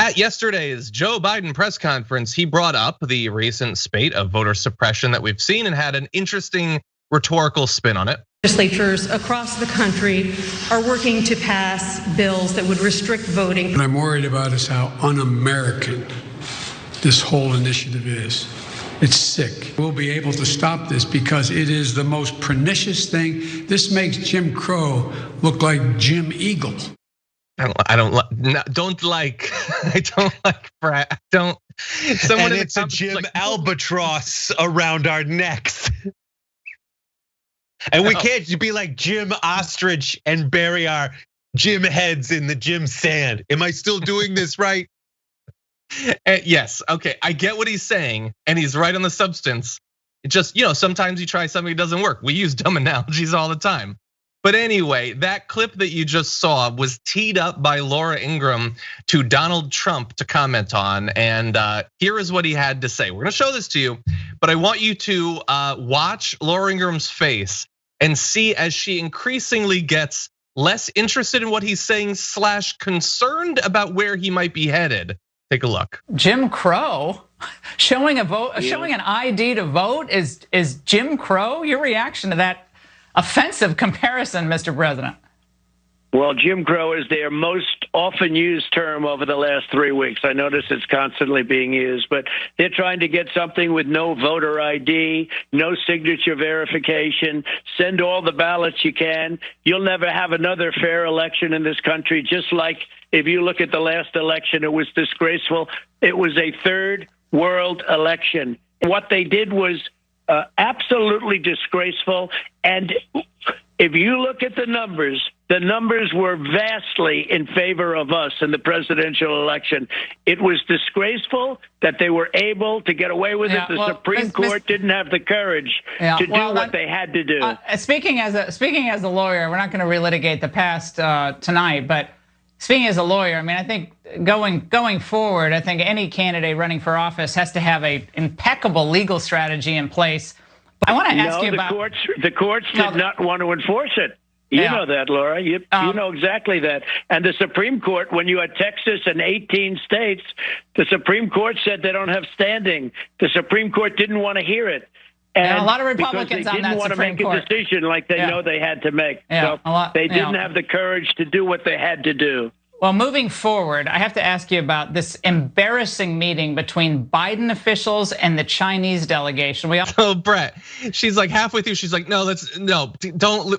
At yesterday's Joe Biden press conference, he brought up the recent spate of voter suppression that we've seen and had an interesting rhetorical spin on it. Legislatures across the country are working to pass bills that would restrict voting. What I'm worried about is how un-American this whole initiative is. It's sick. We'll be able to stop this because it is the most pernicious thing. This makes Jim Crow look like Jim Eagle. I don't like someone, and it's a Jim albatross around our necks. And we can't be like Jim Ostrich and bury our Jim heads in the Jim sand. Am I still doing this right? Yes, okay, I get what he's saying, and he's right on the substance. It just, sometimes you try something, it doesn't work. We use dumb analogies all the time. But anyway, that clip that you just saw was teed up by Laura Ingraham to Donald Trump to comment on. And here is what he had to say. We're gonna show this to you, but I want you to watch Laura Ingraham's face and see as she increasingly gets less interested in what he's saying / concerned about where he might be headed. Take a look. Jim Crow showing showing an ID to vote is Jim Crow? Your reaction to that offensive comparison, Mr. President? Well, Jim Crow is their most often used term over the last 3 weeks. I notice it's constantly being used, but they're trying to get something with no voter ID, no signature verification, send all the ballots you can. You'll never have another fair election in this country, just like if you look at the last election, it was disgraceful. It was a third world election. What they did was absolutely disgraceful. And if you look at the numbers were vastly in favor of us in the presidential election. It was disgraceful that they were able to get away with it. The Supreme Court didn't have the courage to do what they had to do. Speaking as a lawyer, we're not going to relitigate the past tonight, but speaking as a lawyer, I mean, I think going forward, I think any candidate running for office has to have an impeccable legal strategy in place. But I want to ask you about the courts did not want to enforce it. You know that, Laura. You know exactly that. And the Supreme Court, when you had Texas and 18 states, the Supreme Court said they don't have standing. The Supreme Court didn't want to hear it. And a lot of Republicans on that Supreme Court didn't want to make a decision like they know they had to make. So they didn't have the courage to do what they had to do. Well, moving forward, I have to ask you about this embarrassing meeting between Biden officials and the Chinese delegation. So Brett, she's like halfway through, she's like, no, don't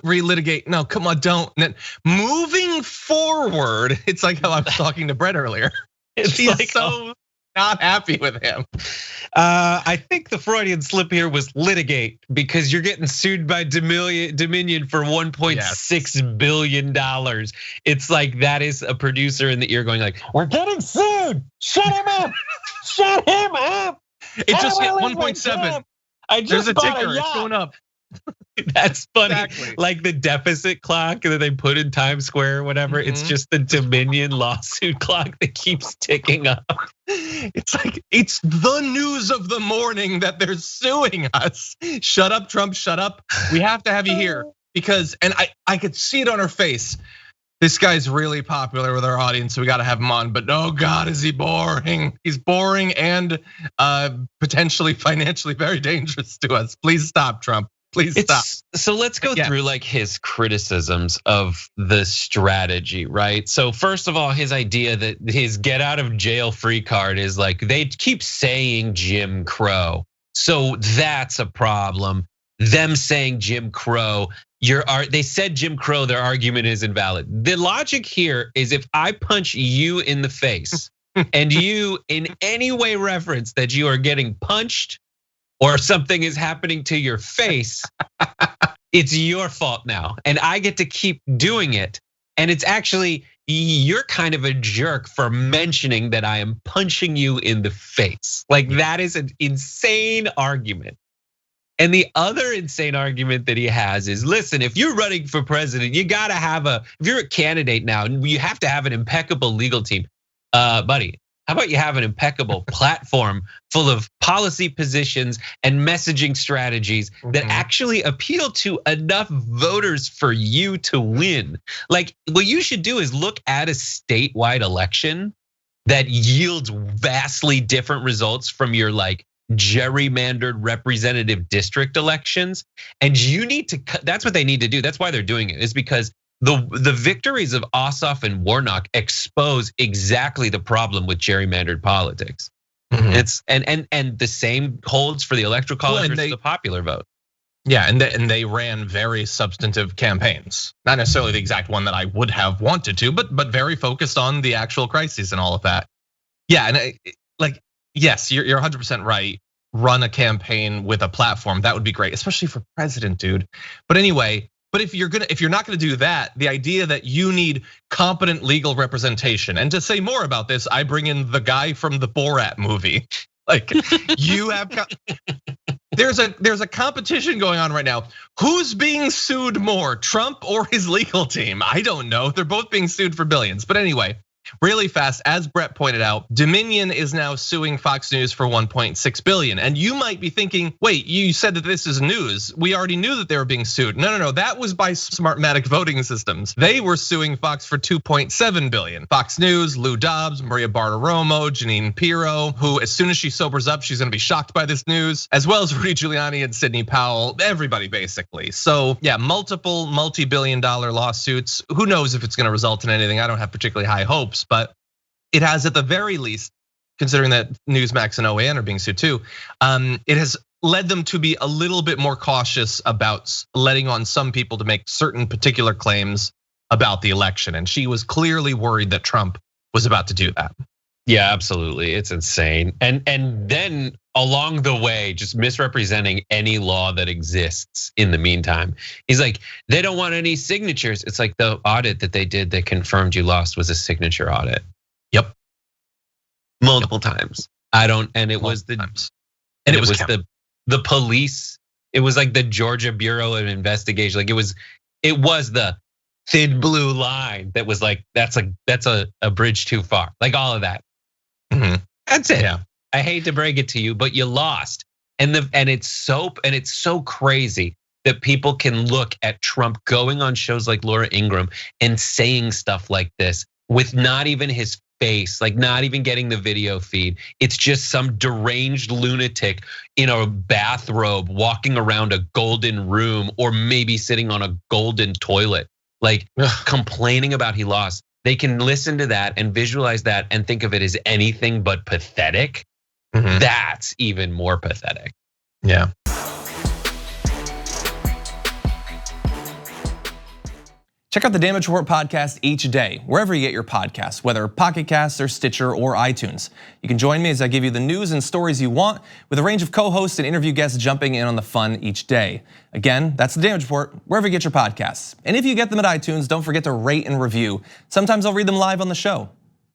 relitigate. No, come on, don't. Moving forward, it's like how I was talking to Brett earlier. She's like, so not happy with him. I think the Freudian slip here was litigate, because you're getting sued by Dominion for $1.6 billion. It's like that is a producer in the ear going like, we're getting sued. Shut him up. Shut him up. It just hit 1.7. There's a ticker, it's going up. That's funny. Exactly. Like the deficit clock that they put in Times Square or whatever. It's just the Dominion lawsuit clock that keeps ticking up. It's like, it's the news of the morning that they're suing us. Shut up, Trump, shut up. We have to have you here because, and I could see it on her face. This guy's really popular with our audience, so we gotta have him on, but oh God, is he boring. He's boring and potentially financially very dangerous to us. Please stop, Trump. Please stop. So let's go through like his criticisms of the strategy, right? So first of all, his idea that his get out of jail free card is like, they keep saying Jim Crow. So that's a problem. Them saying Jim Crow, they said Jim Crow, their argument is invalid. The logic here is if I punch you in the face and you in any way reference that you are getting punched or something is happening to your face, it's your fault now. And I get to keep doing it. And it's actually, you're kind of a jerk for mentioning that I am punching you in the face. Like that is an insane argument. And the other insane argument that he has is, listen, if you're running for president, you gotta have if you're a candidate now, you have to have an impeccable legal team. Buddy, how about you have an impeccable platform full of policy positions and messaging strategies that actually appeal to enough voters for you to win? Like what you should do is look at a statewide election that yields vastly different results from your like gerrymandered representative district elections. And you need to, that's what they need to do. That's why they're doing it, is because the victories of Ossoff and Warnock expose exactly the problem with gerrymandered politics. It's and the same holds for the electoral college versus the popular vote. Yeah, and they ran very substantive campaigns. Not necessarily the exact one that I would have wanted to, but very focused on the actual crises and all of that. Yeah, and like, yes, you're 100% right. Run a campaign with a platform, that would be great, especially for president, dude. But anyway, but if you're not gonna do that, the idea that you need competent legal representation, and to say more about this, I bring in the guy from the Borat movie. Like, you have, there's a competition going on right now. Who's being sued more, Trump or his legal team? I don't know. They're both being sued for billions. But anyway, really fast, as Brett pointed out, Dominion is now suing Fox News for 1.6 billion. And you might be thinking, wait, you said that this is news. We already knew that they were being sued. No, that was by Smartmatic Voting Systems. They were suing Fox for 2.7 billion. Fox News, Lou Dobbs, Maria Bartiromo, Jeanine Pirro, who as soon as she sobers up, she's gonna be shocked by this news, as well as Rudy Giuliani and Sidney Powell, everybody basically. So yeah, multiple multi-billion-dollar lawsuits. Who knows if it's gonna result in anything? I don't have particularly high hopes, but it has at the very least, considering that Newsmax and OAN are being sued too, it has led them to be a little bit more cautious about letting on some people to make certain particular claims about the election. And she was clearly worried that Trump was about to do that. Yeah, absolutely, it's insane. And then along the way, just misrepresenting any law that exists in the meantime. He's like, they don't want any signatures. It's like the audit that they did that confirmed you lost was a signature audit. Yep. Multiple times. And it was the police. It was like the Georgia Bureau of Investigation. Like it was the thin blue line that was like, that's a bridge too far. Like all of that. That's it. Yeah. I hate to break it to you, but you lost. And it's so crazy that people can look at Trump going on shows like Laura Ingraham and saying stuff like this with not even his face, like not even getting the video feed. It's just some deranged lunatic in a bathrobe walking around a golden room, or maybe sitting on a golden toilet, like complaining about he lost. They can listen to that and visualize that and think of it as anything but pathetic. That's even more pathetic. Yeah. Check out the Damage Report podcast each day, wherever you get your podcasts, whether Pocket Casts or Stitcher or iTunes. You can join me as I give you the news and stories you want, with a range of co-hosts and interview guests jumping in on the fun each day. Again, that's the Damage Report, wherever you get your podcasts. And if you get them at iTunes, don't forget to rate and review. Sometimes I'll read them live on the show.